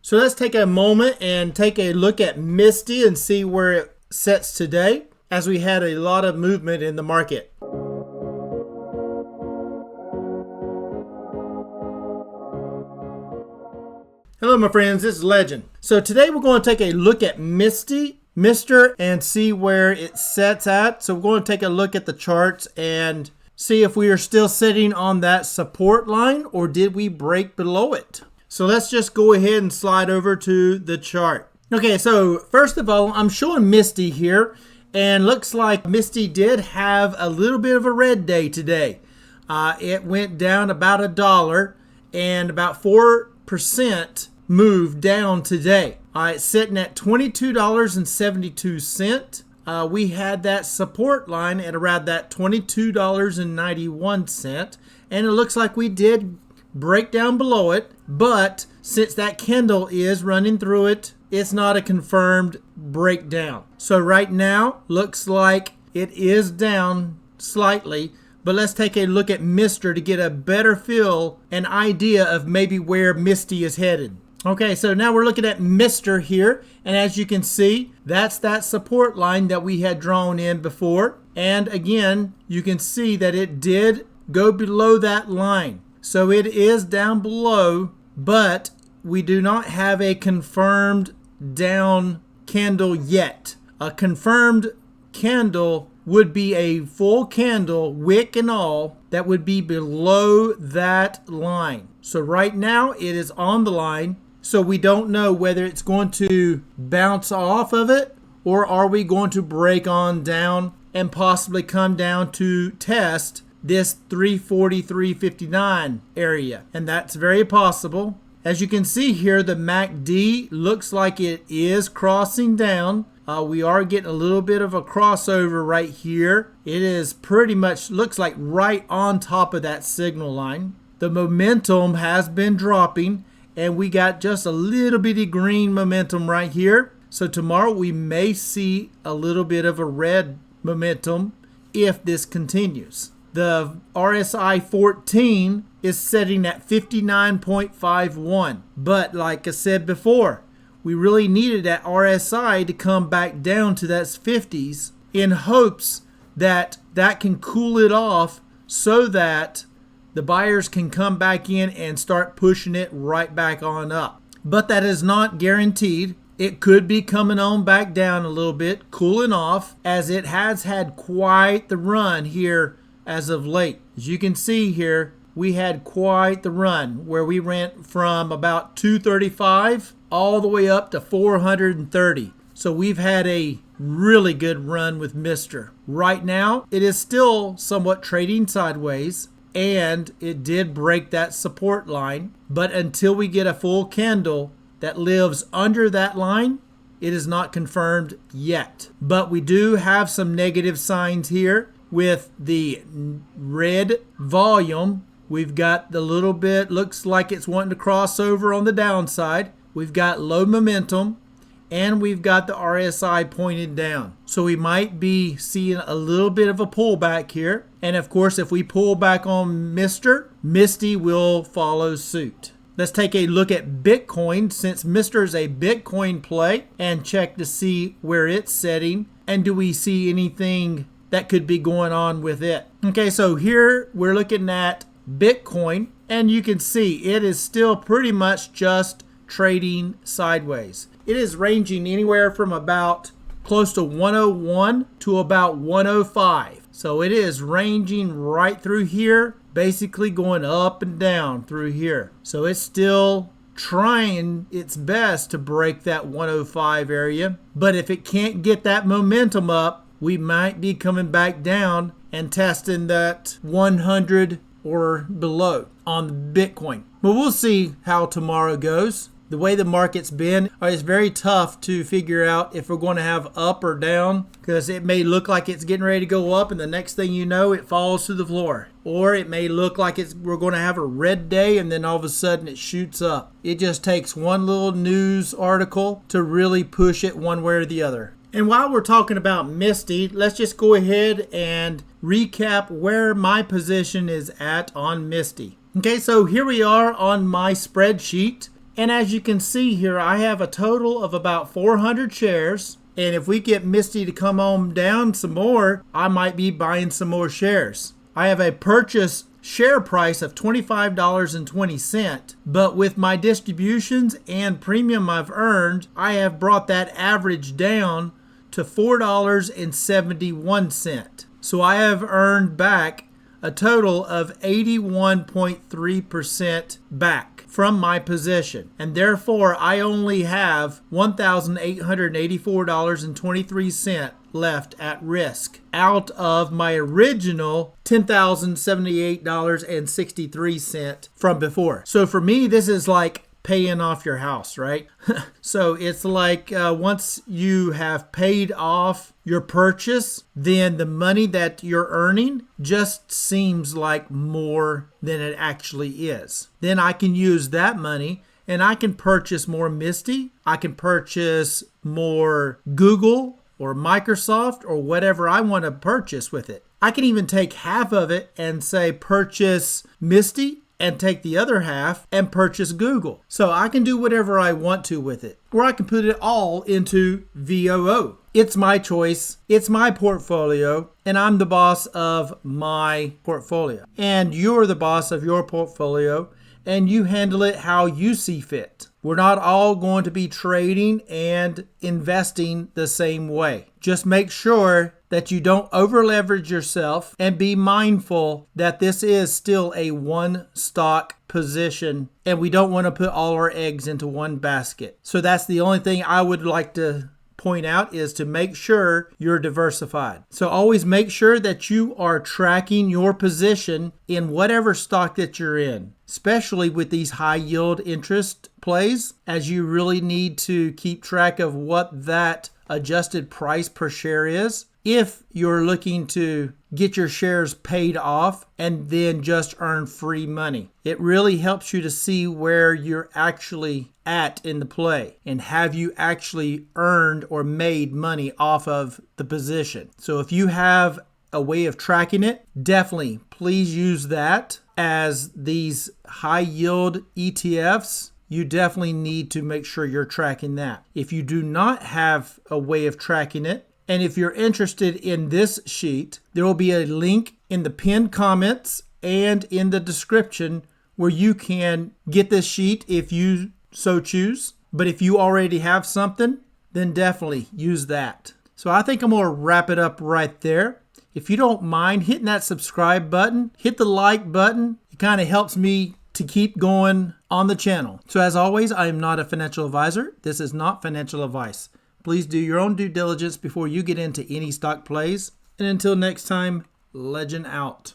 So let's take a moment and take a look at Misty and see where it sets today, as we had a lot of movement in the market. Hello my friends, this is Legend. So today we're going to take a look at Misty, Mr. and see where it sets at. So we're going to take a look at the charts and see if we are still sitting on that support line or did we break below it. So let's just go ahead and slide over to the chart. Okay, so first of all, I'm showing Misty here, and looks like Misty did have a little bit of a red day today. It went down about $1 and about 4% moved down today. It's sitting at $22.72. We had that support line at around that $22.91, and it looks like we did break down below it, but since that candle is running through it, it's not a confirmed breakdown. So right now looks like it is down slightly, but let's take a look at Mr. to get a better feel, an idea of maybe where Misty is headed. Okay, so now we're looking at Mr. here, and as you can see, that's that support line that we had drawn in before, and again you can see that it did go below that line. So it is down below, but we do not have a confirmed down candle yet. A confirmed candle would be a full candle, wick and all, that would be below that line. So right now it is on the line, so we don't know whether it's going to bounce off of it or are we going to break on down and possibly come down to test this 340-359 area, and that's very possible. As you can see here, the MACD looks like it is crossing down. We are getting a little bit of a crossover right here. It is pretty much looks like right on top of that signal line. The momentum has been dropping, and we got just a little bitty green momentum right here. So tomorrow we may see a little bit of a red momentum if this continues. The RSI 14 is setting at 59.51. But like I said before, we really needed that RSI to come back down to that 50s in hopes that that can cool it off so that the buyers can come back in and start pushing it right back on up. But that is not guaranteed. It could be coming on back down a little bit, cooling off, as it has had quite the run here as of late. As you can see here, we had quite the run where we went from about 235 all the way up to 430. So we've had a really good run with Mr. Right now, it is still somewhat trading sideways, and it did break that support line. But until we get a full candle that lives under that line, it is not confirmed yet. But we do have some negative signs here. With the red volume, we've got the little bit, looks like it's wanting to cross over on the downside. We've got low momentum, and we've got the RSI pointed down. So we might be seeing a little bit of a pullback here. And of course, if we pull back on Mr., Misty will follow suit. Let's take a look at Bitcoin, since Mr. is a Bitcoin play, and check to see where it's setting. And do we see anything that could be going on with it? Okay, so here we're looking at Bitcoin, and you can see it is still pretty much just trading sideways. It is ranging anywhere from about close to 101 to about 105. So it is ranging right through here, basically going up and down through here. So it's still trying its best to break that 105 area. But if it can't get that momentum up, we might be coming back down and testing that 100 or below on Bitcoin. But we'll see how tomorrow goes. The way the market's been, it's very tough to figure out if we're going to have up or down, because it may look like it's getting ready to go up and the next thing you know it falls to the floor. Or it may look like we're going to have a red day and then all of a sudden it shoots up. It just takes one little news article to really push it one way or the other. And while we're talking about Misty, let's just go ahead and recap where my position is at on Misty. Okay, so here we are on my spreadsheet. And as you can see here, I have a total of about 400 shares. And if we get Misty to come on down some more, I might be buying some more shares. I have a purchase share price of $25.20, but with my distributions and premium I've earned, I have brought that average down to $4.71. So I have earned back a total of 81.3% back from my position, and therefore I only have $1,884.23 left at risk out of my original $10,078.63 from before. So for me, this is like paying off your house, right? So it's like once you have paid off your purchase, then the money that you're earning just seems like more than it actually is. Then I can use that money and I can purchase more Misty. I can purchase more Google or Microsoft or whatever I want to purchase with it. I can even take half of it and say purchase Misty and take the other half and purchase Google. So I can do whatever I want to with it. Or I can put it all into VOO. It's my choice. It's my portfolio. And I'm the boss of my portfolio. And you're the boss of your portfolio. And you handle it how you see fit. We're not all going to be trading and investing the same way. Just make sure that you don't over leverage yourself and be mindful that this is still a one stock position and we don't want to put all our eggs into one basket. So that's the only thing I would like to point out, is to make sure you're diversified. So always make sure that you are tracking your position in whatever stock that you're in, especially with these high yield interest plays, as you really need to keep track of what that adjusted price per share is if you're looking to get your shares paid off and then just earn free money. It really helps you to see where you're actually at in the play and have you actually earned or made money off of the position. So if you have a way of tracking it, definitely please use that. As these high yield ETFs, you definitely need to make sure you're tracking that. If you do not have a way of tracking it, and if you're interested in this sheet, there will be a link in the pinned comments and in the description where you can get this sheet if you so choose. But if you already have something, then definitely use that. So I think I'm going to wrap it up right there. If you don't mind hitting that subscribe button, hit the like button. It kind of helps me to keep going on the channel. So as always, I am not a financial advisor. This is not financial advice. Please do your own due diligence before you get into any stock plays. And until next time, legend out.